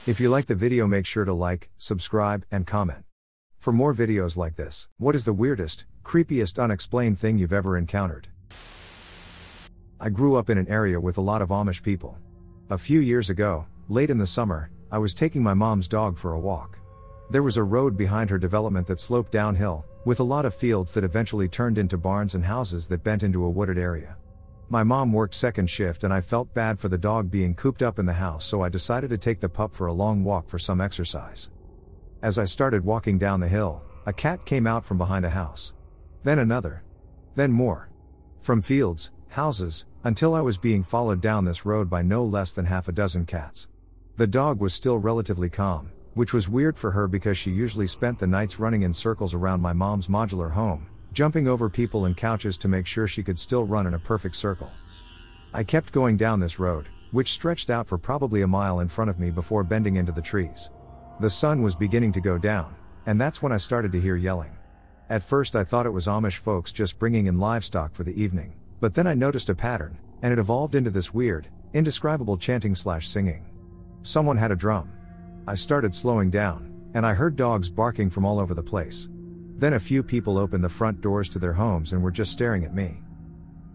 If you like the video, make sure to like, subscribe, and comment. For more videos like this, what is the weirdest, creepiest unexplained thing you've ever encountered? I grew up in an area with a lot of Amish people. A few years ago, late in the summer, I was taking my mom's dog for a walk. There was a road behind her development that sloped downhill, with a lot of fields that eventually turned into barns and houses that bent into a wooded area. My mom worked second shift and I felt bad for the dog being cooped up in the house, so I decided to take the pup for a long walk for some exercise. As I started walking down the hill, a cat came out from behind a house. Then another. Then more. From fields, houses, until I was being followed down this road by no less than half a dozen cats. The dog was still relatively calm, which was weird for her because she usually spent the nights running in circles around my mom's modular home, jumping over people and couches to make sure she could still run in a perfect circle. I kept going down this road, which stretched out for probably a mile in front of me before bending into the trees. The sun was beginning to go down, and that's when I started to hear yelling. At first I thought it was Amish folks just bringing in livestock for the evening, but then I noticed a pattern, and it evolved into this weird, indescribable chanting/singing. Someone had a drum. I started slowing down, and I heard dogs barking from all over the place. Then a few people opened the front doors to their homes and were just staring at me.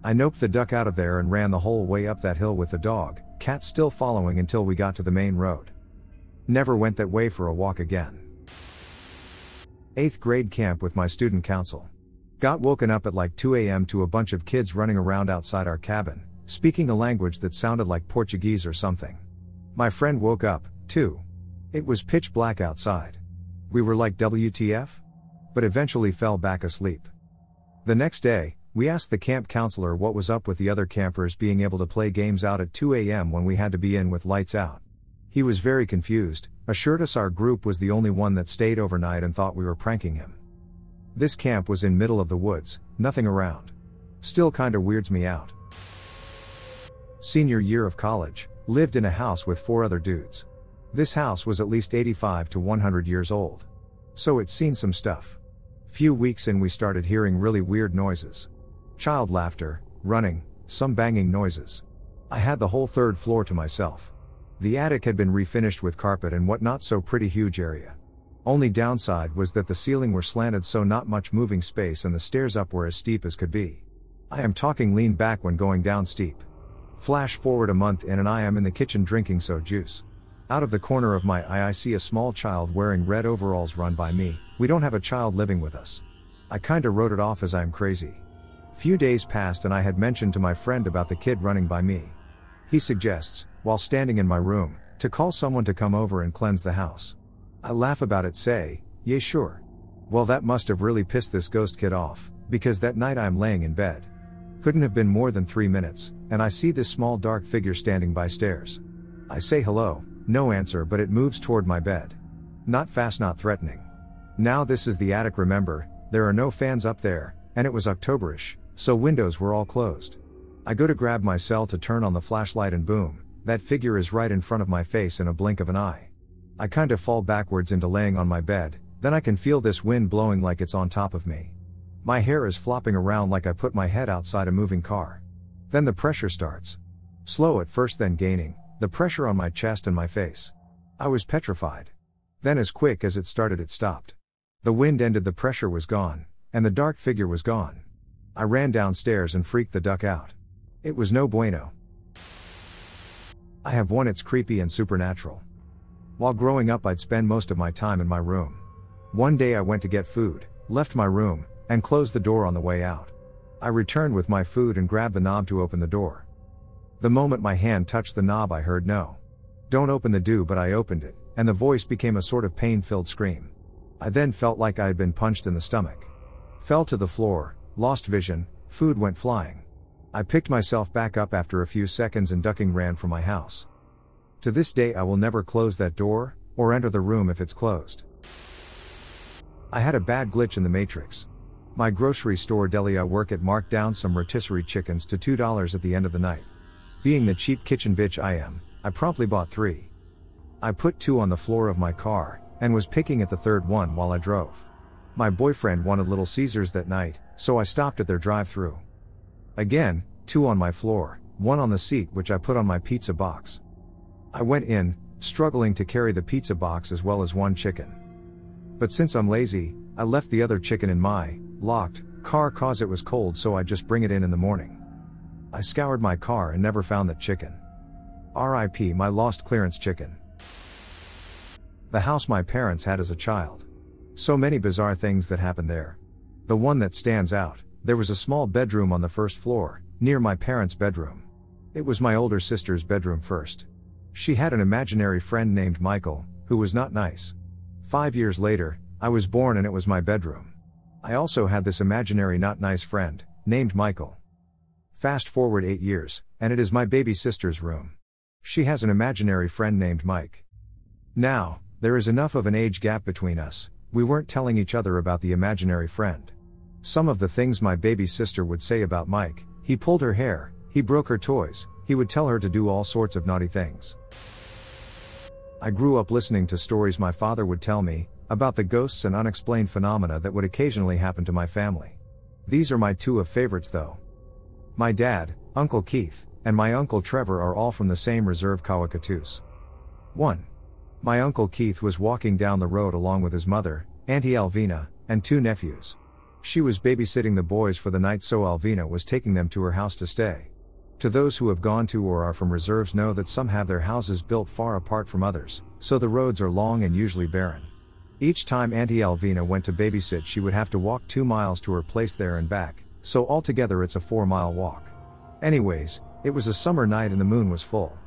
I noped the duck out of there and ran the whole way up that hill with the dog, cat still following until we got to the main road. Never went that way for a walk again. 8th grade camp with my student council. Got woken up at like 2 a.m. to a bunch of kids running around outside our cabin, speaking a language that sounded like Portuguese or something. My friend woke up, too. It was pitch black outside. We were like, WTF? But eventually fell back asleep. The next day, we asked the camp counselor what was up with the other campers being able to play games out at 2 a.m. when we had to be in with lights out. He was very confused, assured us our group was the only one that stayed overnight and thought we were pranking him. This camp was in middle of the woods, nothing around. Still kinda weirds me out. Senior year of college, lived in a house with 4 other dudes. This house was at least 85 to 100 years old. So it's seen some stuff. Few weeks in we started hearing really weird noises. Child laughter, running, some banging noises. I had the whole 3rd floor to myself. The attic had been refinished with carpet and whatnot, so pretty huge area. Only downside was that the ceiling were slanted, so not much moving space, and the stairs up were as steep as could be. I am talking lean back when going down steep. Flash forward a month in and I am in the kitchen drinking soda juice. Out of the corner of my eye I see a small child wearing red overalls run by me. We don't have a child living with us. I kinda wrote it off as I'm crazy. Few days passed and I had mentioned to my friend about the kid running by me. He suggests, while standing in my room, to call someone to come over and cleanse the house. I laugh about it, say, yeah sure. Well, that must have really pissed this ghost kid off, because that night I'm laying in bed. Couldn't have been more than 3 minutes, and I see this small dark figure standing by stairs. I say hello, no answer, but it moves toward my bed. Not fast, not threatening. Now this is the attic, remember, there are no fans up there, and it was Octoberish, so windows were all closed. I go to grab my cell to turn on the flashlight and boom, that figure is right in front of my face in a blink of an eye. I kinda fall backwards into laying on my bed, then I can feel this wind blowing like it's on top of me. My hair is flopping around like I put my head outside a moving car. Then the pressure starts. Slow at first, then gaining, the pressure on my chest and my face. I was petrified. Then as quick as it started it stopped. The wind ended, the pressure was gone, and the dark figure was gone. I ran downstairs and freaked the duck out. It was no bueno. I have one, it's creepy and supernatural. While growing up I'd spend most of my time in my room. One day I went to get food, left my room, and closed the door on the way out. I returned with my food and grabbed the knob to open the door. The moment my hand touched the knob I heard, "No. Don't open the door," but I opened it, and the voice became a sort of pain-filled scream. I then felt like I had been punched in the stomach. Fell to the floor, lost vision, food went flying. I picked myself back up after a few seconds and ducking ran from my house. To this day I will never close that door, or enter the room if it's closed. I had a bad glitch in the Matrix. My grocery store deli I work at marked down some rotisserie chickens to $2 at the end of the night. Being the cheap kitchen bitch I am, I promptly bought 3. I put 2 on the floor of my car, and was picking at the 3rd one while I drove. My boyfriend wanted Little Caesars that night, so I stopped at their drive-thru. Again, 2 on my floor, one on the seat which I put on my pizza box. I went in, struggling to carry the pizza box as well as one chicken. But since I'm lazy, I left the other chicken in my locked car cause it was cold, so I just bring it in the morning. I scoured my car and never found that chicken. RIP my lost clearance chicken. The house my parents had as a child. So many bizarre things that happened there. The one that stands out, there was a small bedroom on the first floor, near my parents' bedroom. It was my older sister's bedroom first. She had an imaginary friend named Michael, who was not nice. 5 years later, I was born and it was my bedroom. I also had this imaginary not nice friend, named Michael. Fast forward 8 years, and it is my baby sister's room. She has an imaginary friend named Mike. Now, there is enough of an age gap between us, we weren't telling each other about the imaginary friend. Some of the things my baby sister would say about Mike: he pulled her hair, he broke her toys, he would tell her to do all sorts of naughty things. I grew up listening to stories my father would tell me, about the ghosts and unexplained phenomena that would occasionally happen to my family. These are my two of favorites though. My dad, Uncle Keith, and my Uncle Trevor are all from the same reserve Kawakatus. 1. My Uncle Keith was walking down the road along with his mother, Auntie Alvina, and 2 nephews. She was babysitting the boys for the night, so Alvina was taking them to her house to stay. To those who have gone to or are from reserves know that some have their houses built far apart from others, so the roads are long and usually barren. Each time Auntie Alvina went to babysit, she would have to walk 2 miles to her place there and back, so altogether it's a 4-mile walk. Anyways, it was a summer night and the moon was full.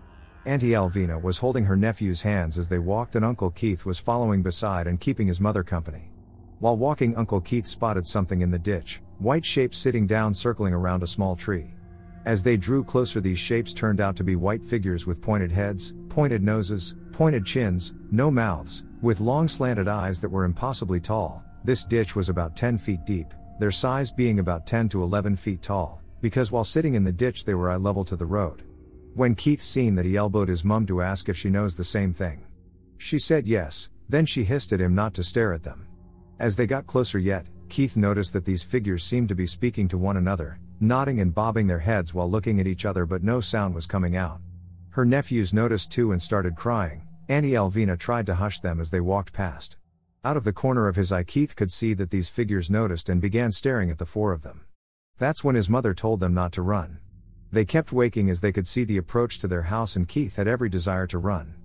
Auntie Alvina was holding her nephew's hands as they walked, and Uncle Keith was following beside and keeping his mother company. While walking, Uncle Keith spotted something in the ditch, white shapes sitting down circling around a small tree. As they drew closer, these shapes turned out to be white figures with pointed heads, pointed noses, pointed chins, no mouths, with long slanted eyes that were impossibly tall. This ditch was about 10 feet deep, their size being about 10 to 11 feet tall, because while sitting in the ditch they were eye level to the road. When Keith seen that, he elbowed his mum to ask if she knows the same thing. She said yes, then she hissed at him not to stare at them. As they got closer yet, Keith noticed that these figures seemed to be speaking to one another, nodding and bobbing their heads while looking at each other, but no sound was coming out. Her nephews noticed too and started crying. Auntie Alvina tried to hush them as they walked past. Out of the corner of his eye, Keith could see that these figures noticed and began staring at the 4 of them. That's when his mother told them not to run. They kept waking as they could see the approach to their house, and Keith had every desire to run.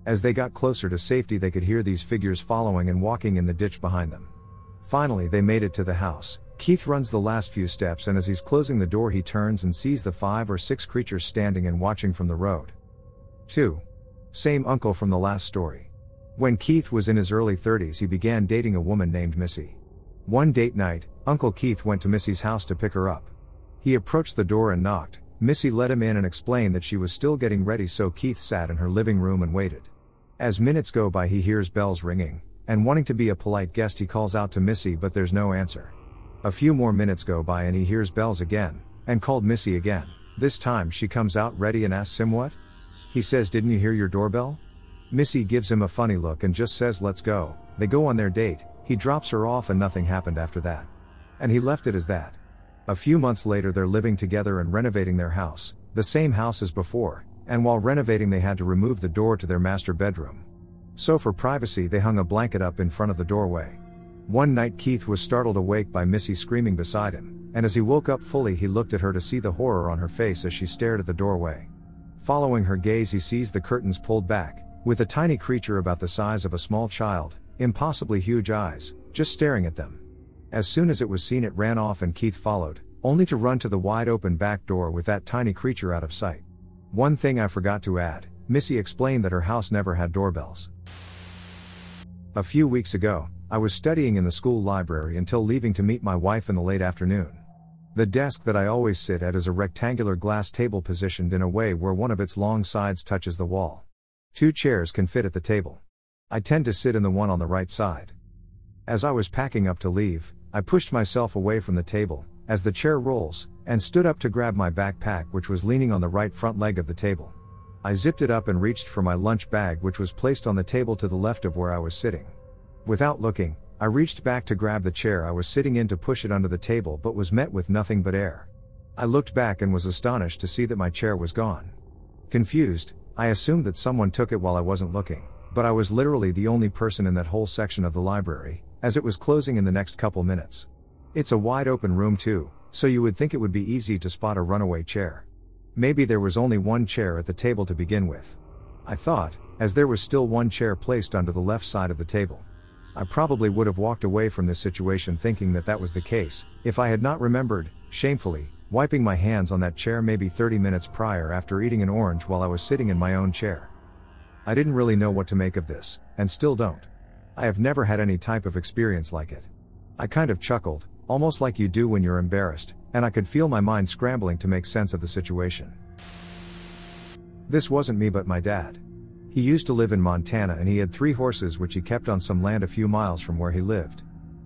As they got closer to safety, they could hear these figures following and walking in the ditch behind them. Finally they made it to the house. Keith runs the last few steps, and as he's closing the door he turns and sees the 5 or 6 creatures standing and watching from the road. 2. Same uncle from the last story. When Keith was in his early 30s he began dating a woman named Missy. One date night, Uncle Keith went to Missy's house to pick her up. He approached the door and knocked. Missy let him in and explained that she was still getting ready, so Keith sat in her living room and waited. As minutes go by he hears bells ringing, and wanting to be a polite guest he calls out to Missy, but there's no answer. A few more minutes go by and he hears bells again, and called Missy again. This time she comes out ready and asks him what? He says, "Didn't you hear your doorbell?" Missy gives him a funny look and just says, "Let's go." They go on their date, he drops her off and nothing happened after that. And he left it as that. A few months later they're living together and renovating their house, the same house as before, and while renovating they had to remove the door to their master bedroom. So for privacy they hung a blanket up in front of the doorway. One night Keith was startled awake by Missy screaming beside him, and as he woke up fully he looked at her to see the horror on her face as she stared at the doorway. Following her gaze he sees the curtains pulled back, with a tiny creature about the size of a small child, impossibly huge eyes, just staring at them. As soon as it was seen it ran off and Keith followed, only to run to the wide open back door with that tiny creature out of sight. One thing I forgot to add, Missy explained that her house never had doorbells. A few weeks ago, I was studying in the school library until leaving to meet my wife in the late afternoon. The desk that I always sit at is a rectangular glass table positioned in a way where one of its long sides touches the wall. 2 chairs can fit at the table. I tend to sit in the one on the right side. As I was packing up to leave, I pushed myself away from the table, as the chair rolls, and stood up to grab my backpack which was leaning on the right front leg of the table. I zipped it up and reached for my lunch bag which was placed on the table to the left of where I was sitting. Without looking, I reached back to grab the chair I was sitting in to push it under the table, but was met with nothing but air. I looked back and was astonished to see that my chair was gone. Confused, I assumed that someone took it while I wasn't looking, but I was literally the only person in that whole section of the library, as it was closing in the next couple minutes. It's a wide open room too, so you would think it would be easy to spot a runaway chair. Maybe there was only one chair at the table to begin with. I thought, as there was still one chair placed under the left side of the table. I probably would have walked away from this situation thinking that was the case, if I had not remembered, shamefully, wiping my hands on that chair maybe 30 minutes prior after eating an orange while I was sitting in my own chair. I didn't really know what to make of this, and still don't. I have never had any type of experience like it. I kind of chuckled, almost like you do when you're embarrassed, and I could feel my mind scrambling to make sense of the situation. This wasn't me but my dad. He used to live in Montana and he had 3 horses which he kept on some land a few miles from where he lived.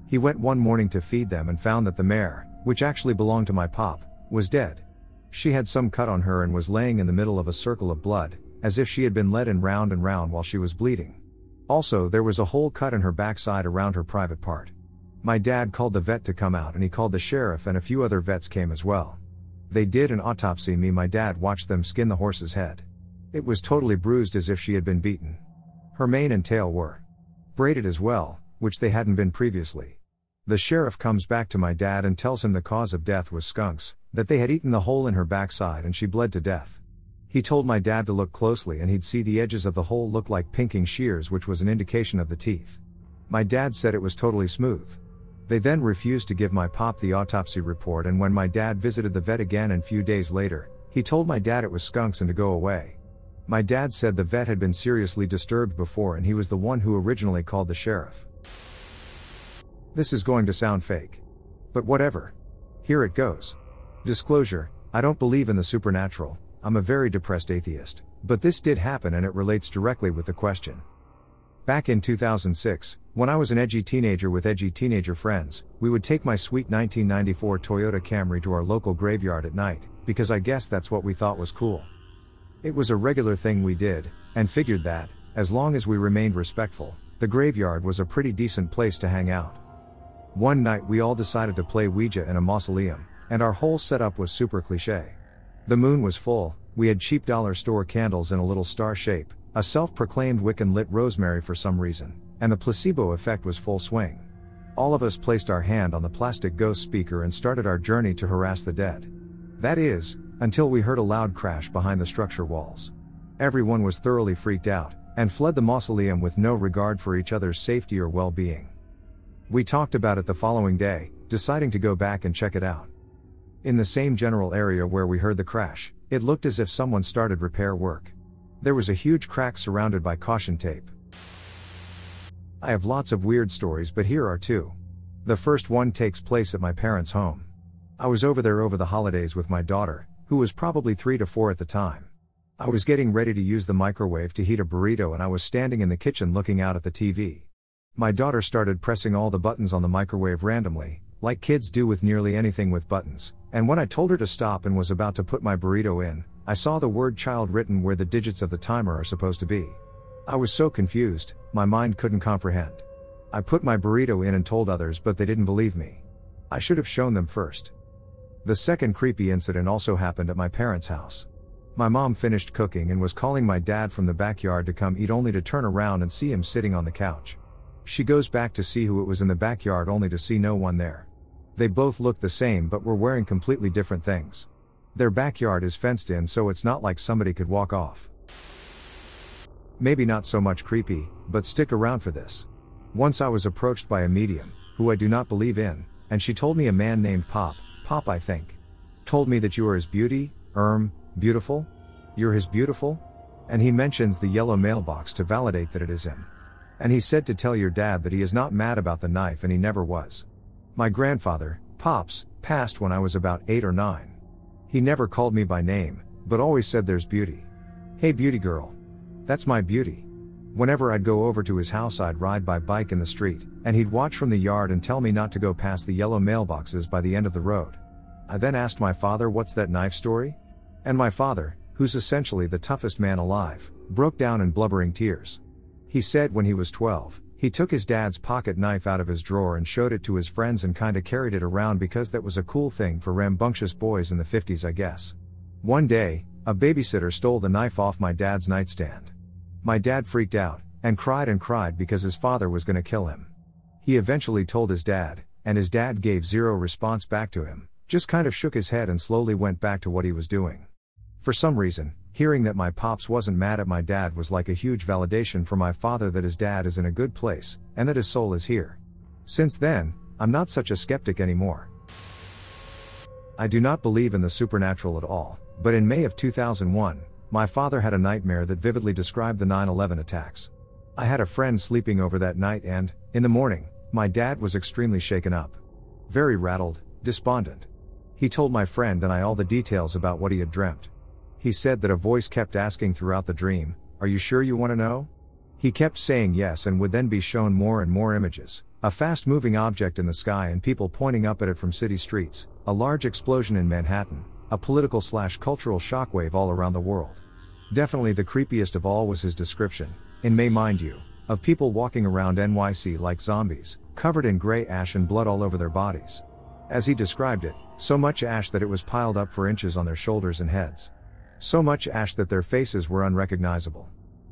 He went one morning to feed them and found that the mare, which actually belonged to my pop, was dead. She had some cut on her and was laying in the middle of a circle of blood, as if she had been led in round and round while she was bleeding. Also, there was a whole cut in her backside around her private part. My dad called the vet to come out and he called the sheriff and a few other vets came as well. They did an autopsy. My dad watched them skin the horse's head. It was totally bruised as if she had been beaten. Her mane and tail were braided as well, which they hadn't been previously. The sheriff comes back to my dad and tells him the cause of death was skunks, that they had eaten the hole in her backside and she bled to death. He told my dad to look closely and he'd see the edges of the hole look like pinking shears, which was an indication of the teeth. My dad said it was totally smooth. They then refused to give my pop the autopsy report, and when my dad visited the vet again a few days later, he told my dad it was skunks and to go away. My dad said the vet had been seriously disturbed before and he was the one who originally called the sheriff. This is going to sound fake. But whatever. Here it goes. Disclosure, I don't believe in the supernatural, I'm a very depressed atheist, but this did happen and it relates directly with the question. Back in 2006, when I was an edgy teenager with edgy teenager friends, we would take my sweet 1994 Toyota Camry to our local graveyard at night, because I guess that's what we thought was cool. It was a regular thing we did, and figured that, as long as we remained respectful, the graveyard was a pretty decent place to hang out. One night we all decided to play Ouija in a mausoleum, and our whole setup was super cliché. The moon was full, we had cheap dollar store candles in a little star shape, a self-proclaimed Wiccan lit rosemary for some reason, and the placebo effect was full swing. All of us placed our hand on the plastic ghost speaker and started our journey to harass the dead. That is, until we heard a loud crash behind the structure walls. Everyone was thoroughly freaked out, and fled the mausoleum with no regard for each other's safety or well-being. We talked about it the following day, deciding to go back and check it out. In the same general area where we heard the crash, it looked as if someone started repair work. There was a huge crack surrounded by caution tape. I have lots of weird stories, but here are 2. The first one takes place at my parents' home. I was over there over the holidays with my daughter, who was probably 3 to 4 at the time. I was getting ready to use the microwave to heat a burrito and I was standing in the kitchen looking out at the TV. My daughter started pressing all the buttons on the microwave randomly, like kids do with nearly anything with buttons, and when I told her to stop and was about to put my burrito in, I saw the word child written where the digits of the timer are supposed to be. I was so confused, my mind couldn't comprehend. I put my burrito in and told others, but they didn't believe me. I should have shown them first. The second creepy incident also happened at my parents' house. My mom finished cooking and was calling my dad from the backyard to come eat, only to turn around and see him sitting on the couch. She goes back to see who it was in the backyard, only to see no one there. They both looked the same but were wearing completely different things. Their backyard is fenced in, so it's not like somebody could walk off. Maybe not so much creepy, but stick around for this. Once I was approached by a medium, who I do not believe in, and she told me a man named Pop I think, told me that you are his beauty, beautiful? You're his beautiful? And he mentions the yellow mailbox to validate that it is him. And he said to tell your dad that he is not mad about the knife, and he never was. My grandfather, Pops, passed when I was about 8 or 9. He never called me by name, but always said there's beauty. Hey beauty girl. That's my beauty. Whenever I'd go over to his house, I'd ride by bike in the street, and he'd watch from the yard and tell me not to go past the yellow mailboxes by the end of the road. I then asked my father, what's that knife story? And my father, who's essentially the toughest man alive, broke down in blubbering tears. He said when he was 12, He took his dad's pocket knife out of his drawer and showed it to his friends and kinda carried it around because that was a cool thing for rambunctious boys in the 50s, I guess. One day, a babysitter stole the knife off my dad's nightstand. My dad freaked out, and cried because his father was gonna kill him. He eventually told his dad, and his dad gave zero response back to him, just kind of shook his head and slowly went back to what he was doing. For some reason, hearing that my pops wasn't mad at my dad was like a huge validation for my father that his dad is in a good place, and that his soul is here. Since then, I'm not such a skeptic anymore. I do not believe in the supernatural at all, but in May of 2001, my father had a nightmare that vividly described the 9/11 attacks. I had a friend sleeping over that night and, in the morning, my dad was extremely shaken up. Very rattled, despondent. He told my friend and I all the details about what he had dreamt. He said that a voice kept asking throughout the dream, "Are you sure you want to know?" He kept saying yes and would then be shown more and more images, a fast-moving object in the sky and people pointing up at it from city streets, a large explosion in Manhattan, a political/cultural shockwave all around the world. Definitely the creepiest of all was his description, in May mind you, of people walking around NYC like zombies, covered in gray ash and blood all over their bodies. As he described it, so much ash that it was piled up for inches on their shoulders and heads. So much ash that their faces were unrecognizable.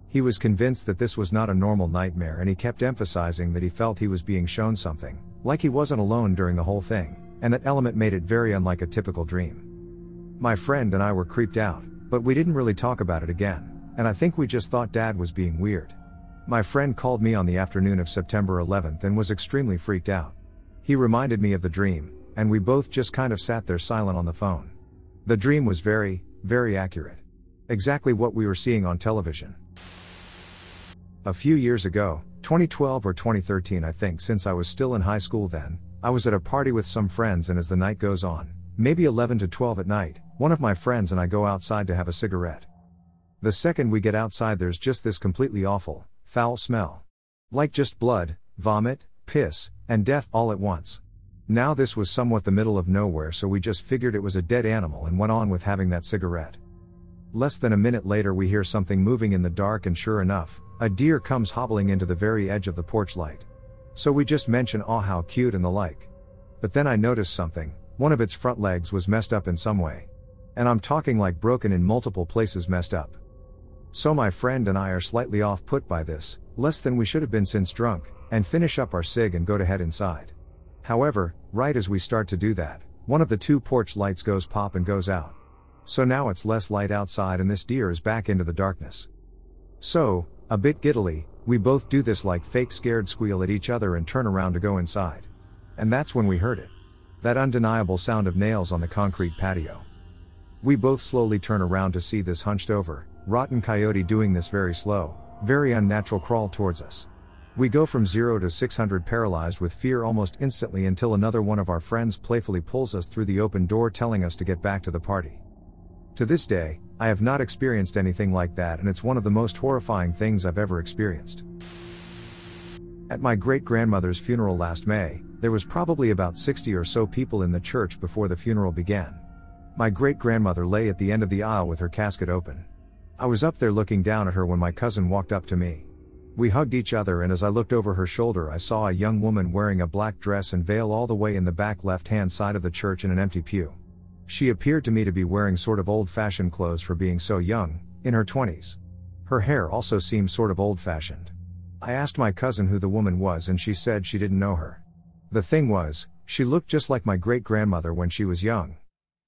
He was convinced that this was not a normal nightmare and he kept emphasizing that he felt he was being shown something, like he wasn't alone during the whole thing, and that element made it very unlike a typical dream. My friend and I were creeped out, but we didn't really talk about it again, and I think we just thought Dad was being weird. My friend called me on the afternoon of September 11th and was extremely freaked out. He reminded me of the dream, and we both just kind of sat there silent on the phone. The dream was very accurate. Exactly what we were seeing on television. A few years ago, 2012 or 2013 I think, since I was still in high school then, I was at a party with some friends and as the night goes on, maybe 11 to 12 at night, one of my friends and I go outside to have a cigarette. The second we get outside there's just this completely awful, foul smell. Like just blood, vomit, piss, and death all at once. Now this was somewhat the middle of nowhere so we just figured it was a dead animal and went on with having that cigarette. Less than a minute later we hear something moving in the dark and sure enough, a deer comes hobbling into the very edge of the porch light. So we just mention "Aw, how cute" and the like. But then I noticed something, one of its front legs was messed up in some way. And I'm talking like broken in multiple places, messed up. So my friend and I are slightly off put by this, less than we should have been since drunk, and finish up our cig and go to head inside. However, right as we start to do that, one of the two porch lights goes pop and goes out. So now it's less light outside and this deer is back into the darkness. So, a bit giddily, we both do this like fake scared squeal at each other and turn around to go inside. And that's when we heard it. That undeniable sound of nails on the concrete patio. We both slowly turn around to see this hunched over, rotten coyote doing this very slow, very unnatural crawl towards us. We go from 0 to 600 paralyzed with fear almost instantly until another one of our friends playfully pulls us through the open door telling us to get back to the party. To this day, I have not experienced anything like that and it's one of the most horrifying things I've ever experienced. At my great-grandmother's funeral last May, there was probably about 60 or so people in the church before the funeral began. My great-grandmother lay at the end of the aisle with her casket open. I was up there looking down at her when my cousin walked up to me. We hugged each other and as I looked over her shoulder I saw a young woman wearing a black dress and veil all the way in the back left-hand side of the church in an empty pew. She appeared to me to be wearing sort of old-fashioned clothes for being so young, in her 20s. Her hair also seemed sort of old-fashioned. I asked my cousin who the woman was and she said she didn't know her. The thing was, she looked just like my great-grandmother when she was young.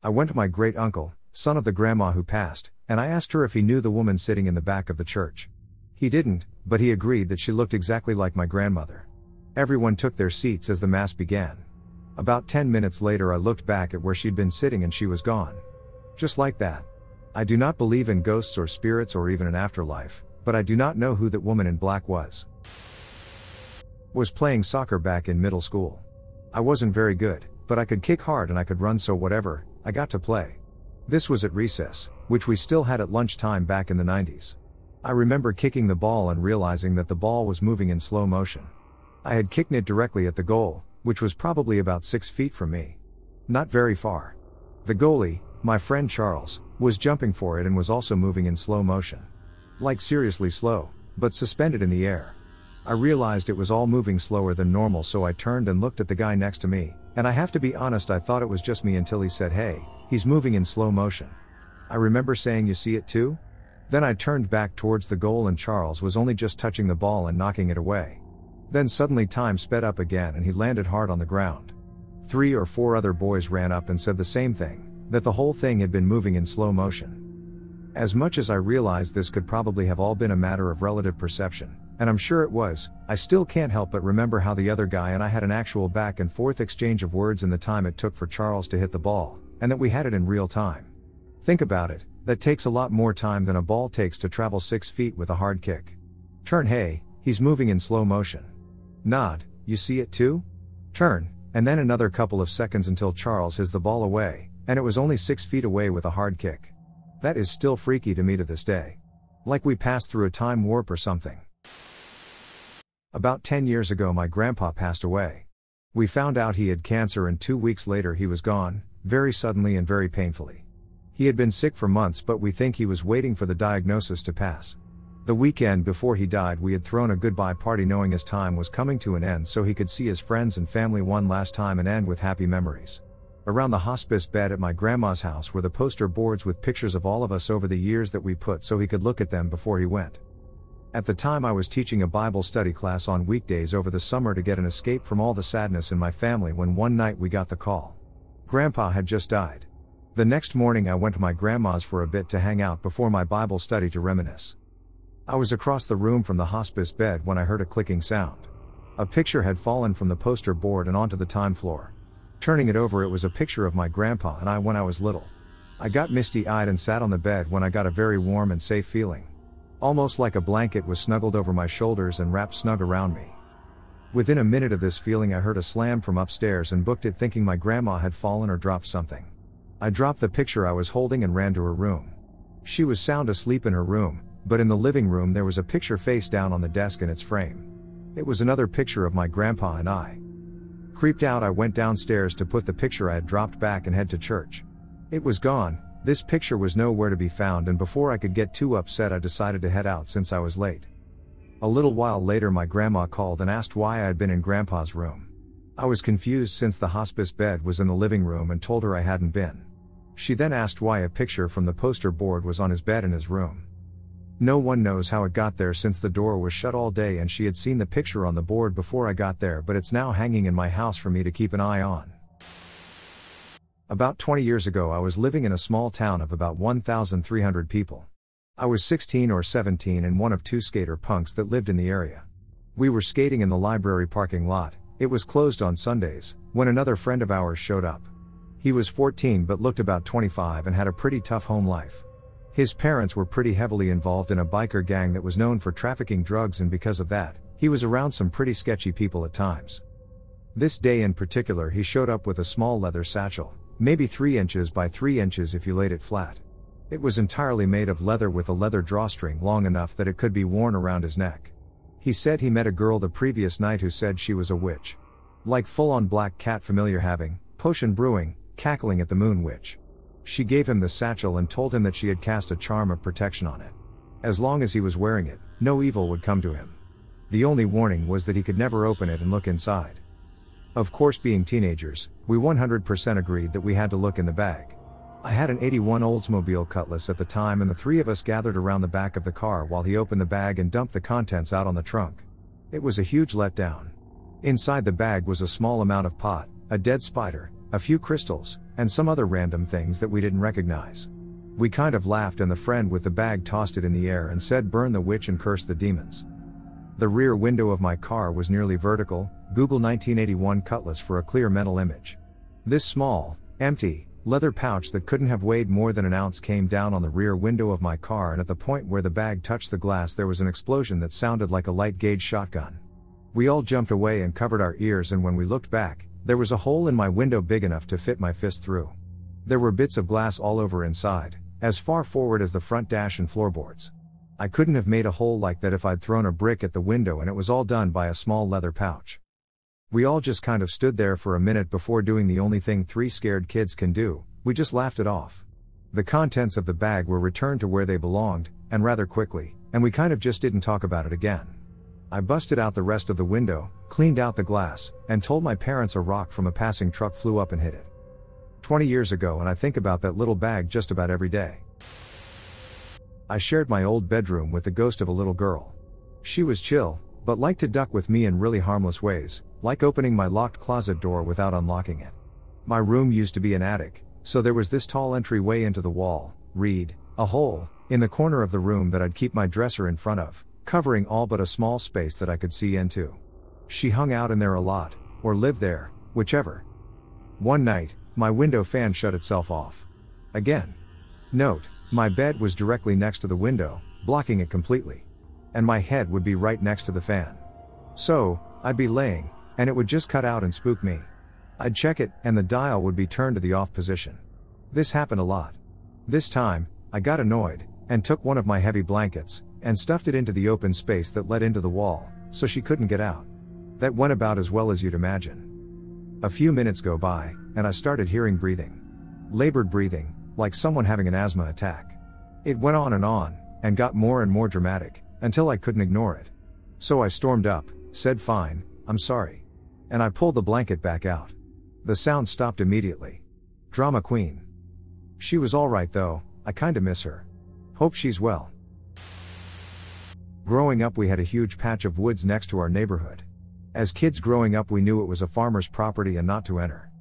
I went to my great-uncle, son of the grandma who passed, and I asked her if he knew the woman sitting in the back of the church. He didn't, but he agreed that she looked exactly like my grandmother. Everyone took their seats as the mass began. About 10 minutes later I looked back at where she'd been sitting and she was gone. Just like that. I do not believe in ghosts or spirits or even an afterlife, but I do not know who that woman in black was. Was playing soccer back in middle school. I wasn't very good, but I could kick hard and I could run, so whatever, I got to play. This was at recess, which we still had at lunchtime back in the 90s. I remember kicking the ball and realizing that the ball was moving in slow motion. I had kicked it directly at the goal, which was probably about 6 feet from me. Not very far. The goalie, my friend Charles, was jumping for it and was also moving in slow motion. Like seriously slow, but suspended in the air. I realized it was all moving slower than normal, so I turned and looked at the guy next to me, and I have to be honest, I thought it was just me until he said, "Hey, he's moving in slow motion." I remember saying, "You see it too?" Then I turned back towards the goal and Charles was only just touching the ball and knocking it away. Then suddenly time sped up again and he landed hard on the ground. 3 or 4 other boys ran up and said the same thing, that the whole thing had been moving in slow motion. As much as I realized this could probably have all been a matter of relative perception, and I'm sure it was, I still can't help but remember how the other guy and I had an actual back and forth exchange of words in the time it took for Charles to hit the ball, and that we had it in real time. Think about it, that takes a lot more time than a ball takes to travel 6 feet with a hard kick. Turn, hey, he's moving in slow motion. Nod, you see it too? Turn, and then another couple of seconds until Charles hits the ball away, and it was only 6 feet away with a hard kick. That is still freaky to me to this day. Like we passed through a time warp or something. About 10 years ago my grandpa passed away. We found out he had cancer and 2 weeks later he was gone, very suddenly and very painfully. He had been sick for months, but we think he was waiting for the diagnosis to pass. The weekend before he died we had thrown a goodbye party knowing his time was coming to an end so he could see his friends and family one last time and end with happy memories. Around the hospice bed at my grandma's house were the poster boards with pictures of all of us over the years that we put so he could look at them before he went. At the time I was teaching a Bible study class on weekdays over the summer to get an escape from all the sadness in my family when one night we got the call. Grandpa had just died. The next morning I went to my grandma's for a bit to hang out before my Bible study to reminisce. I was across the room from the hospice bed when I heard a clicking sound. A picture had fallen from the poster board and onto the time floor. Turning it over, it was a picture of my grandpa and I when I was little. I got misty-eyed and sat on the bed when I got a very warm and safe feeling. Almost like a blanket was snuggled over my shoulders and wrapped snug around me. Within a minute of this feeling I heard a slam from upstairs and booked it thinking my grandma had fallen or dropped something. I dropped the picture I was holding and ran to her room. She was sound asleep in her room, but in the living room there was a picture face down on the desk in its frame. It was another picture of my grandpa and I. Creeped out, I went downstairs to put the picture I had dropped back and head to church. It was gone, this picture was nowhere to be found, and before I could get too upset I decided to head out since I was late. A little while later my grandma called and asked why I had been in Grandpa's room. I was confused since the hospice bed was in the living room and told her I hadn't been. She then asked why a picture from the poster board was on his bed in his room. No one knows how it got there since the door was shut all day and she had seen the picture on the board before I got there, but it's now hanging in my house for me to keep an eye on. About 20 years ago I was living in a small town of about 1,300 people. I was 16 or 17 and one of 2 skater punks that lived in the area. We were skating in the library parking lot. It was closed on Sundays, when another friend of ours showed up. He was 14 but looked about 25 and had a pretty tough home life. His parents were pretty heavily involved in a biker gang that was known for trafficking drugs, and because of that, he was around some pretty sketchy people at times. This day in particular he showed up with a small leather satchel, maybe 3 inches by 3 inches if you laid it flat. It was entirely made of leather with a leather drawstring long enough that it could be worn around his neck. He said he met a girl the previous night who said she was a witch. Like full-on black cat familiar having, potion brewing, cackling at the moon witch. She gave him the satchel and told him that she had cast a charm of protection on it. As long as he was wearing it, no evil would come to him. The only warning was that he could never open it and look inside. Of course, being teenagers, we 100% agreed that we had to look in the bag. I had an 81 Oldsmobile Cutlass at the time and the 3 of us gathered around the back of the car while he opened the bag and dumped the contents out on the trunk. It was a huge letdown. Inside the bag was a small amount of pot, a dead spider, a few crystals, and some other random things that we didn't recognize. We kind of laughed and the friend with the bag tossed it in the air and said, "Burn the witch and curse the demons." The rear window of my car was nearly vertical. Google 1981 Cutlass for a clear mental image. This small, empty, leather pouch that couldn't have weighed more than an ounce came down on the rear window of my car, and at the point where the bag touched the glass there was an explosion that sounded like a light gauge shotgun. We all jumped away and covered our ears, and when we looked back, there was a hole in my window big enough to fit my fist through. There were bits of glass all over inside, as far forward as the front dash and floorboards. I couldn't have made a hole like that if I'd thrown a brick at the window, and it was all done by a small leather pouch. We all just kind of stood there for a minute before doing the only thing 3 scared kids can do, we just laughed it off. The contents of the bag were returned to where they belonged, and rather quickly, and we kind of just didn't talk about it again. I busted out the rest of the window, cleaned out the glass, and told my parents a rock from a passing truck flew up and hit it. 20 years ago, and I think about that little bag just about every day. I shared my old bedroom with the ghost of a little girl. She was chill, but liked to duck with me in really harmless ways, like opening my locked closet door without unlocking it. My room used to be an attic, so there was this tall entryway into the wall, a hole, in the corner of the room that I'd keep my dresser in front of, covering all but a small space that I could see into. She hung out in there a lot, or lived there, whichever. One night, my window fan shut itself off. Again. Note, my bed was directly next to the window, blocking it completely. And my head would be right next to the fan. So, I'd be laying, and it would just cut out and spook me. I'd check it, and the dial would be turned to the off position. This happened a lot. This time, I got annoyed, and took one of my heavy blankets, and stuffed it into the open space that led into the wall, so she couldn't get out. That went about as well as you'd imagine. A few minutes go by, and I started hearing breathing. Labored breathing, like someone having an asthma attack. It went on, and got more and more dramatic, until I couldn't ignore it. So I stormed up, said fine, I'm sorry. And I pulled the blanket back out. The sound stopped immediately. Drama queen. She was alright though, I kinda miss her. Hope she's well. Growing up, we had a huge patch of woods next to our neighborhood. As kids growing up, we knew it was a farmer's property and not to enter.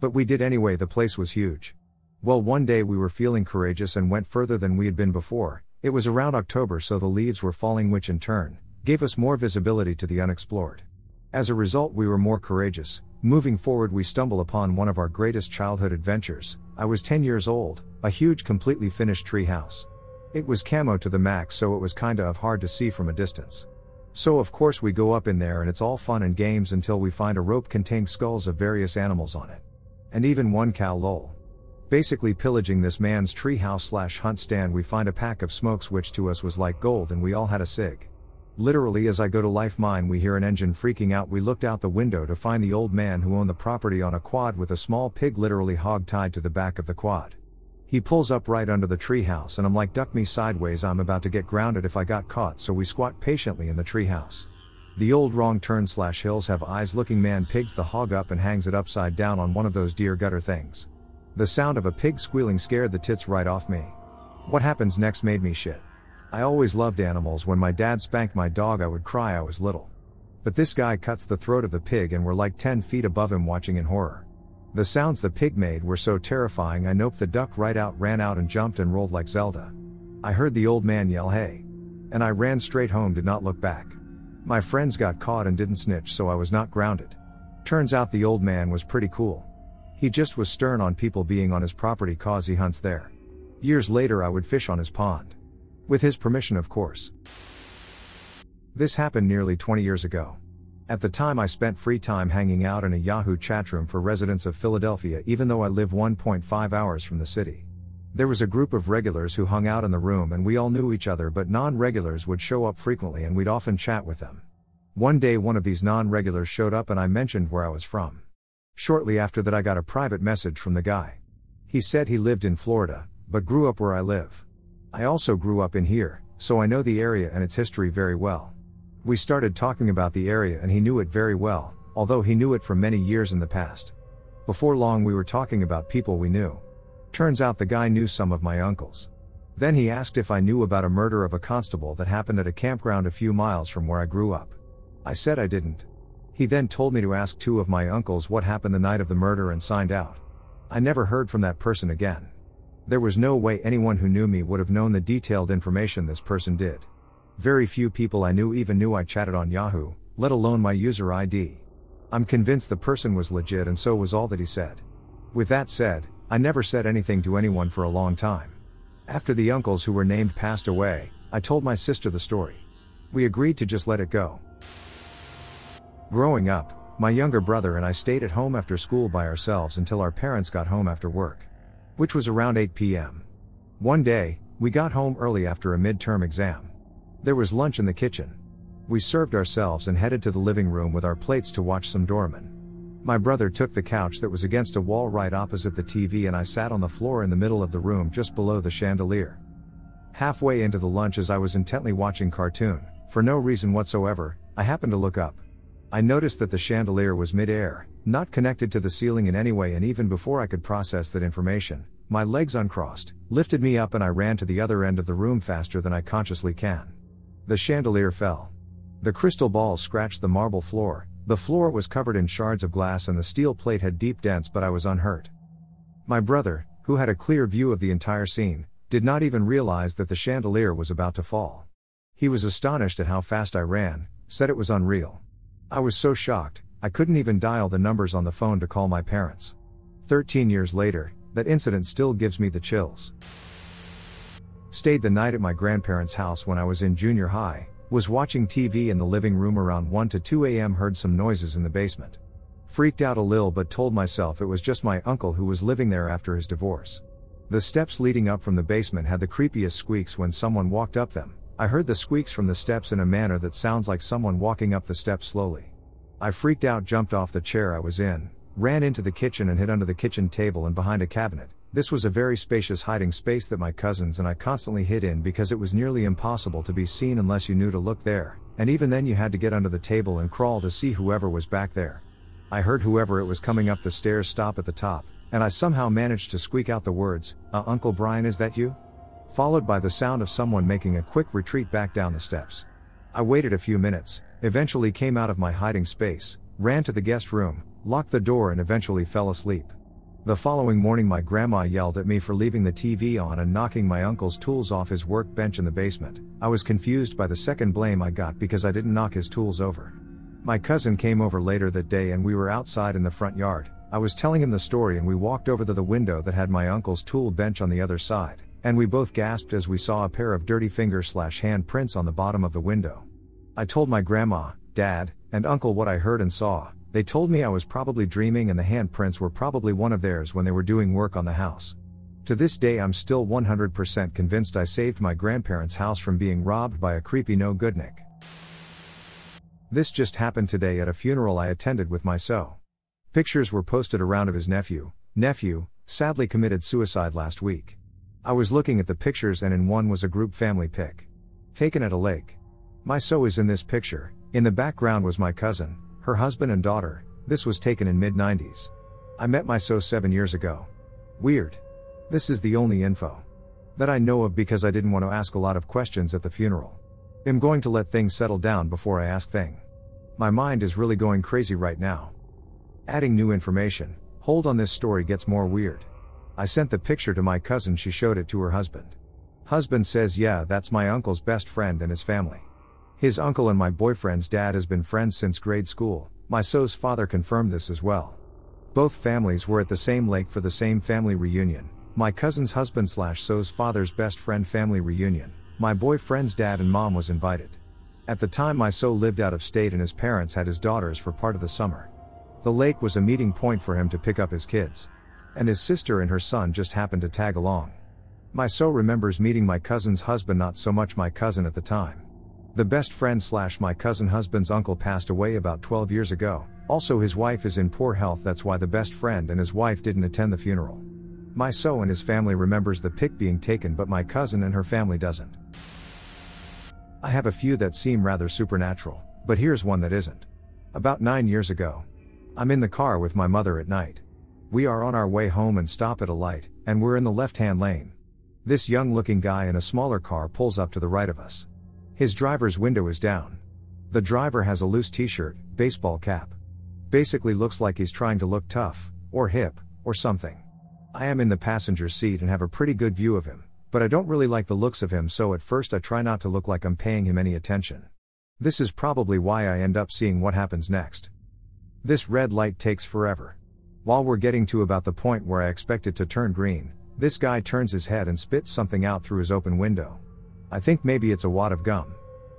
But we did anyway, the place was huge. Well, one day we were feeling courageous and went further than we had been before. It was around October, so the leaves were falling, which in turn gave us more visibility to the unexplored. As a result, we were more courageous. Moving forward, we stumble upon one of our greatest childhood adventures. I was 10 years old, a huge, completely finished tree house. It was camo to the max, so it was kinda hard to see from a distance. So of course we go up in there and it's all fun and games until we find a rope containing skulls of various animals on it. And even one cow, lol. Basically pillaging this man's treehouse/hunt stand, we find a pack of smokes, which to us was like gold, and we all had a cig. Literally, as I go to life mine, we hear an engine freaking out. We looked out the window to find the old man who owned the property on a quad with a small pig literally hog tied to the back of the quad. He pulls up right under the treehouse, and I'm like, duck me sideways, I'm about to get grounded if I got caught, so we squat patiently in the treehouse. The old wrong turn/hills have eyes looking man pigs the hog up and hangs it upside down on one of those deer gutter things. The sound of a pig squealing scared the tits right off me. What happens next made me shit. I always loved animals. When my dad spanked my dog, I would cry, I was little. But this guy cuts the throat of the pig and we're like 10 feet above him watching in horror. The sounds the pig made were so terrifying, I noped the duck right out, ran out and jumped and rolled like Zelda. I heard the old man yell, "Hey!" And I ran straight home, did not look back. My friends got caught and didn't snitch, so I was not grounded. Turns out the old man was pretty cool. He just was stern on people being on his property cause he hunts there. Years later I would fish on his pond. With his permission, of course. This happened nearly 20 years ago. At the time I spent free time hanging out in a Yahoo chatroom for residents of Philadelphia, even though I live 1.5 hours from the city. There was a group of regulars who hung out in the room and we all knew each other, but non-regulars would show up frequently and we'd often chat with them. One day one of these non-regulars showed up and I mentioned where I was from. Shortly after that I got a private message from the guy. He said he lived in Florida, but grew up where I live. I also grew up in here, so I know the area and its history very well. We started talking about the area and he knew it very well, although he knew it for many years in the past. Before long we were talking about people we knew. Turns out the guy knew some of my uncles. Then he asked if I knew about a murder of a constable that happened at a campground a few miles from where I grew up. I said I didn't. He then told me to ask 2 of my uncles what happened the night of the murder and signed out. I never heard from that person again. There was no way anyone who knew me would have known the detailed information this person did. Very few people I knew even knew I chatted on Yahoo, let alone my user ID. I'm convinced the person was legit, and so was all that he said. With that said, I never said anything to anyone for a long time. After the uncles who were named passed away, I told my sister the story. We agreed to just let it go. Growing up, my younger brother and I stayed at home after school by ourselves until our parents got home after work, which was around 8 p.m. One day, we got home early after a midterm exam. There was lunch in the kitchen. We served ourselves and headed to the living room with our plates to watch some Doraemon. My brother took the couch that was against a wall right opposite the TV, and I sat on the floor in the middle of the room just below the chandelier. Halfway into the lunch, as I was intently watching cartoon, for no reason whatsoever, I happened to look up. I noticed that the chandelier was mid-air, not connected to the ceiling in any way, and even before I could process that information, my legs uncrossed, lifted me up, and I ran to the other end of the room faster than I consciously can. The chandelier fell. The crystal balls scratched the marble floor, the floor was covered in shards of glass, and the steel plate had deep dents, but I was unhurt. My brother, who had a clear view of the entire scene, did not even realize that the chandelier was about to fall. He was astonished at how fast I ran, said it was unreal. I was so shocked, I couldn't even dial the numbers on the phone to call my parents. 13 years later, that incident still gives me the chills. Stayed the night at my grandparents' house when I was in junior high, was watching TV in the living room around 1 to 2 a.m. Heard some noises in the basement. Freaked out a little, but told myself it was just my uncle who was living there after his divorce. The steps leading up from the basement had the creepiest squeaks when someone walked up them. I heard the squeaks from the steps in a manner that sounds like someone walking up the steps slowly. I freaked out, jumped off the chair I was in, ran into the kitchen and hid under the kitchen table and behind a cabinet. This was a very spacious hiding space that my cousins and I constantly hid in because it was nearly impossible to be seen unless you knew to look there, and even then you had to get under the table and crawl to see whoever was back there. I heard whoever it was coming up the stairs stop at the top, and I somehow managed to squeak out the words, "Uncle Brian, is that you?" Followed by the sound of someone making a quick retreat back down the steps. I waited a few minutes, eventually came out of my hiding space, ran to the guest room, locked the door and eventually fell asleep. The following morning my grandma yelled at me for leaving the TV on and knocking my uncle's tools off his workbench in the basement. I was confused by the second blame I got because I didn't knock his tools over. My cousin came over later that day and we were outside in the front yard. I was telling him the story and we walked over to the window that had my uncle's tool bench on the other side, and we both gasped as we saw a pair of dirty finger/hand prints on the bottom of the window. I told my grandma, dad, and uncle what I heard and saw. They told me I was probably dreaming and the handprints were probably one of theirs when they were doing work on the house. To this day I'm still 100% convinced I saved my grandparents' house from being robbed by a creepy no-goodnik. This just happened today at a funeral I attended with my so. Pictures were posted around of his nephew, sadly committed suicide last week. I was looking at the pictures and in one was a group family pic. Taken at a lake. My so is in this picture, in the background was my cousin, her husband and daughter. This was taken in mid-90s. I met my so 7 years ago. Weird. This is the only info that I know of because I didn't want to ask a lot of questions at the funeral. I'm going to let things settle down before I ask things. My mind is really going crazy right now. Adding new information, hold on, this story gets more weird. I sent the picture to my cousin, she showed it to her husband. Husband says, yeah, that's my uncle's best friend and his family. His uncle and my boyfriend's dad has been friends since grade school. My so's father confirmed this as well. Both families were at the same lake for the same family reunion. My cousin's husband/so's father's best friend family reunion. My boyfriend's dad and mom was invited. At the time my so lived out of state and his parents had his daughters for part of the summer. The lake was a meeting point for him to pick up his kids. And his sister and her son just happened to tag along. My so remembers meeting my cousin's husband, not so much my cousin at the time. The best friend/my cousin husband's uncle passed away about 12 years ago. Also his wife is in poor health, that's why the best friend and his wife didn't attend the funeral. My so and his family remembers the pic being taken, but my cousin and her family doesn't. I have a few that seem rather supernatural, but here's one that isn't. About 9 years ago. I'm in the car with my mother at night. We are on our way home and stop at a light, and we're in the left-hand lane. This young-looking guy in a smaller car pulls up to the right of us. His driver's window is down. The driver has a loose t-shirt, baseball cap. Basically looks like he's trying to look tough, or hip, or something. I am in the passenger seat and have a pretty good view of him, but I don't really like the looks of him, so at first I try not to look like I'm paying him any attention. This is probably why I end up seeing what happens next. This red light takes forever. While we're getting to about the point where I expect it to turn green, this guy turns his head and spits something out through his open window. I think maybe it's a wad of gum.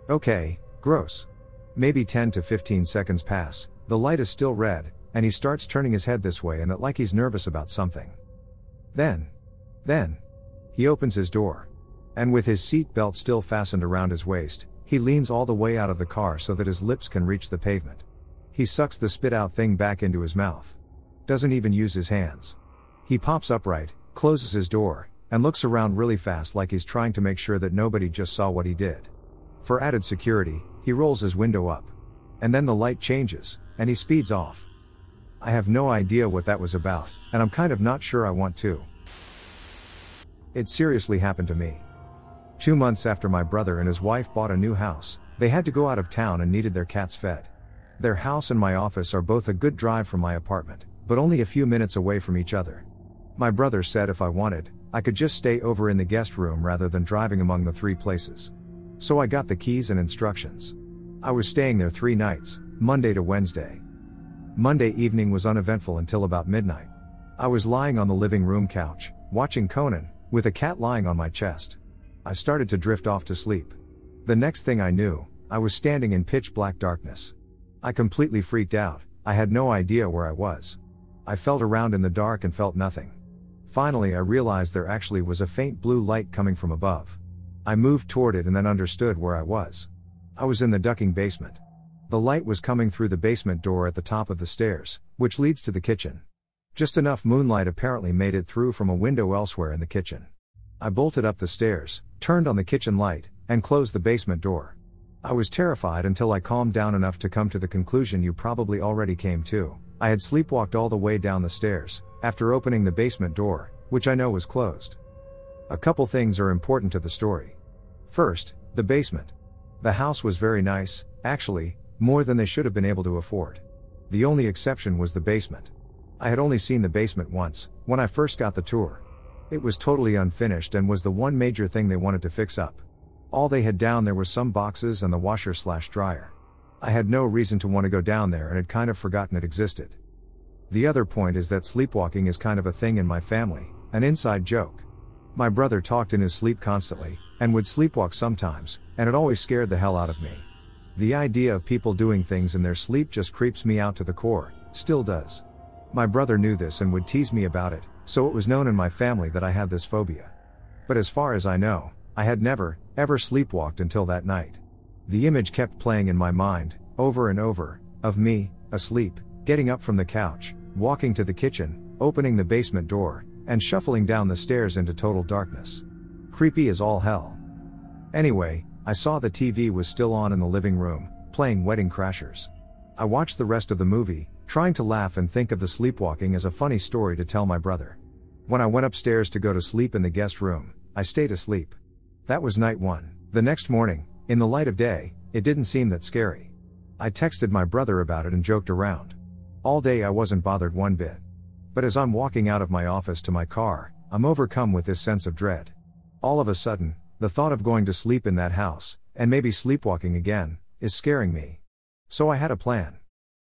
Okay, gross. Maybe 10 to 15 seconds pass, the light is still red, and he starts turning his head this way and that like he's nervous about something. Then, he opens his door. And with his seat belt still fastened around his waist, he leans all the way out of the car so that his lips can reach the pavement. He sucks the spit out thing back into his mouth. Doesn't even use his hands. He pops upright, closes his door, and looks around really fast like he's trying to make sure that nobody just saw what he did. For added security, he rolls his window up. And then the light changes, and he speeds off. I have no idea what that was about, and I'm kind of not sure I want to. It seriously happened to me. 2 months after my brother and his wife bought a new house, they had to go out of town and needed their cats fed. Their house and my office are both a good drive from my apartment, but only a few minutes away from each other. My brother said if I wanted, I could just stay over in the guest room rather than driving among the 3 places. So I got the keys and instructions. I was staying there 3 nights, Monday to Wednesday. Monday evening was uneventful until about midnight. I was lying on the living room couch, watching Conan, with a cat lying on my chest. I started to drift off to sleep. The next thing I knew, I was standing in pitch black darkness. I completely freaked out. I had no idea where I was. I felt around in the dark and felt nothing. Finally I realized there actually was a faint blue light coming from above. I moved toward it and then understood where I was. I was in the ducking basement. The light was coming through the basement door at the top of the stairs, which leads to the kitchen. Just enough moonlight apparently made it through from a window elsewhere in the kitchen. I bolted up the stairs, turned on the kitchen light, and closed the basement door. I was terrified until I calmed down enough to come to the conclusion you probably already came to. I had sleepwalked all the way down the stairs, after opening the basement door, which I know was closed. A couple things are important to the story. First, the basement. The house was very nice, actually, more than they should have been able to afford. The only exception was the basement. I had only seen the basement once, when I first got the tour. It was totally unfinished and was the one major thing they wanted to fix up. All they had down there was some boxes and the washer/dryer. I had no reason to want to go down there and had kind of forgotten it existed. The other point is that sleepwalking is kind of a thing in my family, an inside joke. My brother talked in his sleep constantly, and would sleepwalk sometimes, and it always scared the hell out of me. The idea of people doing things in their sleep just creeps me out to the core, still does. My brother knew this and would tease me about it, so it was known in my family that I had this phobia. But as far as I know, I had never, ever sleepwalked until that night. The image kept playing in my mind, over and over, of me, asleep, getting up from the couch, walking to the kitchen, opening the basement door, and shuffling down the stairs into total darkness. Creepy as all hell. Anyway, I saw the TV was still on in the living room, playing Wedding Crashers. I watched the rest of the movie, trying to laugh and think of the sleepwalking as a funny story to tell my brother. When I went upstairs to go to sleep in the guest room, I stayed asleep. That was night 1. The next morning, in the light of day, it didn't seem that scary. I texted my brother about it and joked around. All day I wasn't bothered one bit. But as I'm walking out of my office to my car, I'm overcome with this sense of dread. All of a sudden, the thought of going to sleep in that house, and maybe sleepwalking again, is scaring me. So I had a plan.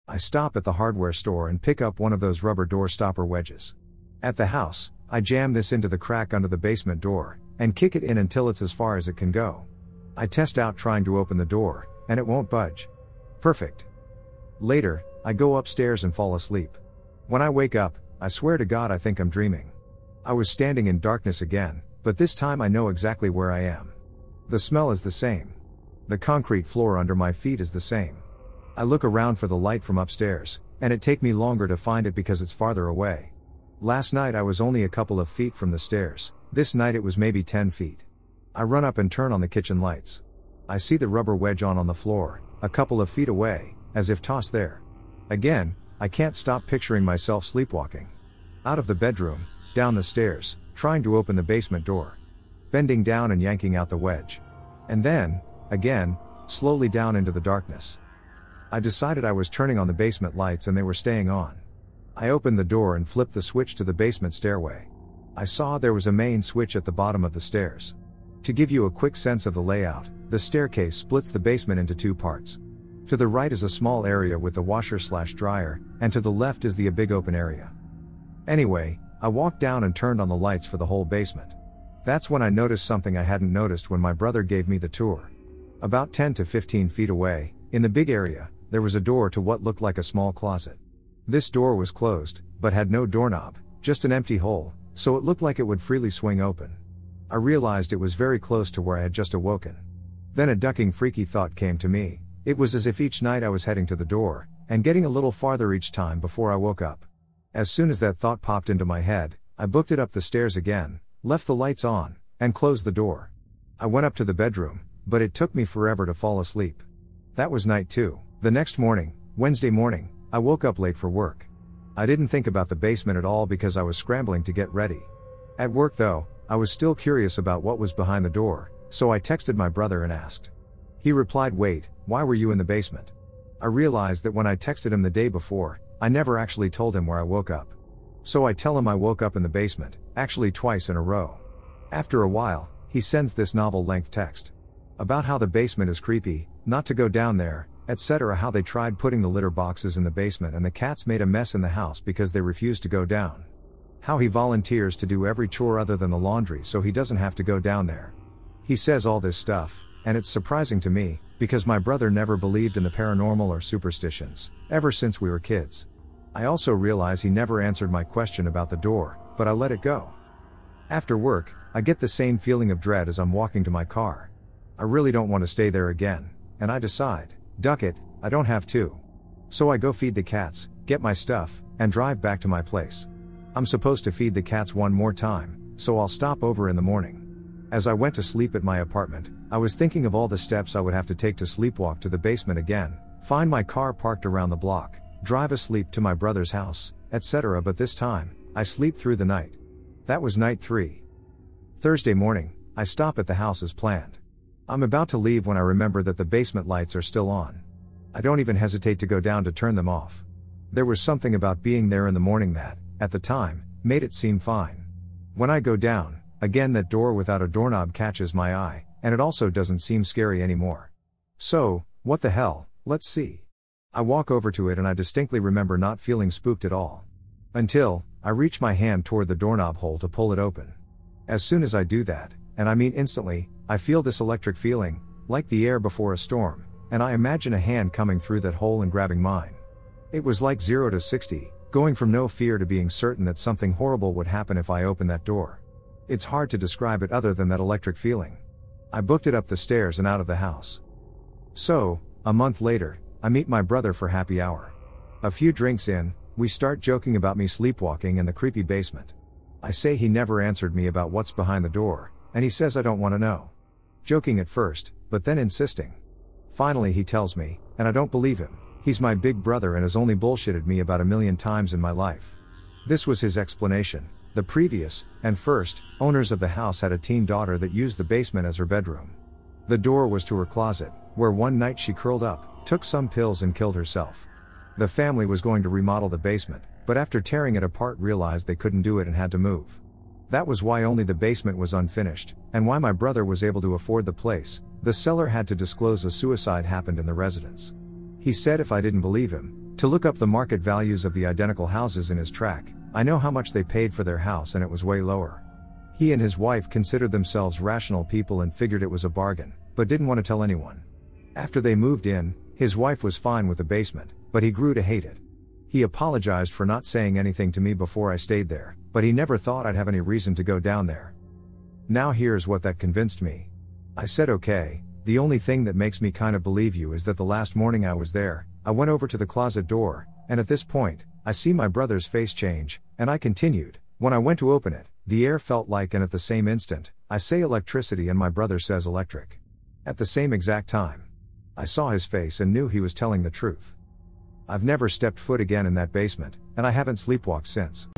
I stop at the hardware store and pick up one of those rubber door stopper wedges. At the house, I jam this into the crack under the basement door, and kick it in until it's as far as it can go. I test out trying to open the door, and it won't budge. Perfect. Later, I go upstairs and fall asleep. When I wake up, I swear to God I think I'm dreaming. I was standing in darkness again, but this time I know exactly where I am. The smell is the same. The concrete floor under my feet is the same. I look around for the light from upstairs, and it take me longer to find it because it's farther away. Last night I was only a couple of feet from the stairs, this night it was maybe 10 feet. I run up and turn on the kitchen lights. I see the rubber wedge on the floor, a couple of feet away, as if tossed there. Again, I can't stop picturing myself sleepwalking. Out of the bedroom, down the stairs, trying to open the basement door. Bending down and yanking out the wedge. And then, again, slowly down into the darkness. I decided I was turning on the basement lights and they were staying on. I opened the door and flipped the switch to the basement stairway. I saw there was a main switch at the bottom of the stairs. To give you a quick sense of the layout, the staircase splits the basement into 2 parts. To the right is a small area with the washer/dryer, and to the left is the big open area. Anyway, I walked down and turned on the lights for the whole basement. That's when I noticed something I hadn't noticed when my brother gave me the tour. About 10 to 15 feet away, in the big area, there was a door to what looked like a small closet. This door was closed, but had no doorknob, just an empty hole, so it looked like it would freely swing open. I realized it was very close to where I had just awoken. Then a ducking freaky thought came to me. It was as if each night I was heading to the door, and getting a little farther each time before I woke up. As soon as that thought popped into my head, I booked it up the stairs again, left the lights on, and closed the door. I went up to the bedroom, but it took me forever to fall asleep. That was night 2. The next morning, Wednesday morning, I woke up late for work. I didn't think about the basement at all because I was scrambling to get ready. At work though, I was still curious about what was behind the door, so I texted my brother and asked. He replied, "Wait, why were you in the basement?" I realized that when I texted him the day before, I never actually told him where I woke up. So I tell him I woke up in the basement, actually twice in a row. After a while, he sends this novel-length text about how the basement is creepy, not to go down there, etc. How they tried putting the litter boxes in the basement and the cats made a mess in the house because they refused to go down. How he volunteers to do every chore other than the laundry so he doesn't have to go down there. He says all this stuff, and it's surprising to me, because my brother never believed in the paranormal or superstitions, ever since we were kids. I also realize he never answered my question about the door, but I let it go. After work, I get the same feeling of dread as I'm walking to my car. I really don't want to stay there again, and I decide, duck it, I don't have to. So I go feed the cats, get my stuff, and drive back to my place. I'm supposed to feed the cats one more time, so I'll stop over in the morning. As I went to sleep at my apartment, I was thinking of all the steps I would have to take to sleepwalk to the basement again, find my car parked around the block, drive asleep to my brother's house, etc. But this time, I sleep through the night. That was night 3. Thursday morning, I stop at the house as planned. I'm about to leave when I remember that the basement lights are still on. I don't even hesitate to go down to turn them off. There was something about being there in the morning that, at the time, made it seem fine. When I go down, again that door without a doorknob catches my eye, and it also doesn't seem scary anymore. So, what the hell, let's see. I walk over to it and I distinctly remember not feeling spooked at all. Until, I reach my hand toward the doorknob hole to pull it open. As soon as I do that, and I mean instantly, I feel this electric feeling, like the air before a storm, and I imagine a hand coming through that hole and grabbing mine. It was like 0 to 60, going from no fear to being certain that something horrible would happen if I opened that door. It's hard to describe it other than that electric feeling. I booked it up the stairs and out of the house. So, a month later, I meet my brother for happy hour. A few drinks in, we start joking about me sleepwalking in the creepy basement. I say he never answered me about what's behind the door, and he says I don't want to know. Joking at first, but then insisting. Finally he tells me, and I don't believe him, he's my big brother and has only bullshitted me about 1,000,000 times in my life. This was his explanation. The previous, and first, owners of the house had a teen daughter that used the basement as her bedroom. The door was to her closet, where one night she curled up, took some pills and killed herself. The family was going to remodel the basement, but after tearing it apart realized they couldn't do it and had to move. That was why only the basement was unfinished, and why my brother was able to afford the place. The seller had to disclose a suicide happened in the residence. He said if I didn't believe him, to look up the market values of the identical houses in his tract. I know how much they paid for their house and it was way lower. He and his wife considered themselves rational people and figured it was a bargain, but didn't want to tell anyone. After they moved in, his wife was fine with the basement, but he grew to hate it. He apologized for not saying anything to me before I stayed there, but he never thought I'd have any reason to go down there. Now here's what that convinced me. I said okay, the only thing that makes me kind of believe you is that the last morning I was there, I went over to the closet door, and at this point, I see my brother's face change, and I continued, when I went to open it, the air felt like and at the same instant, I say electricity and my brother says electric. At the same exact time. I saw his face and knew he was telling the truth. I've never stepped foot again in that basement, and I haven't sleepwalked since.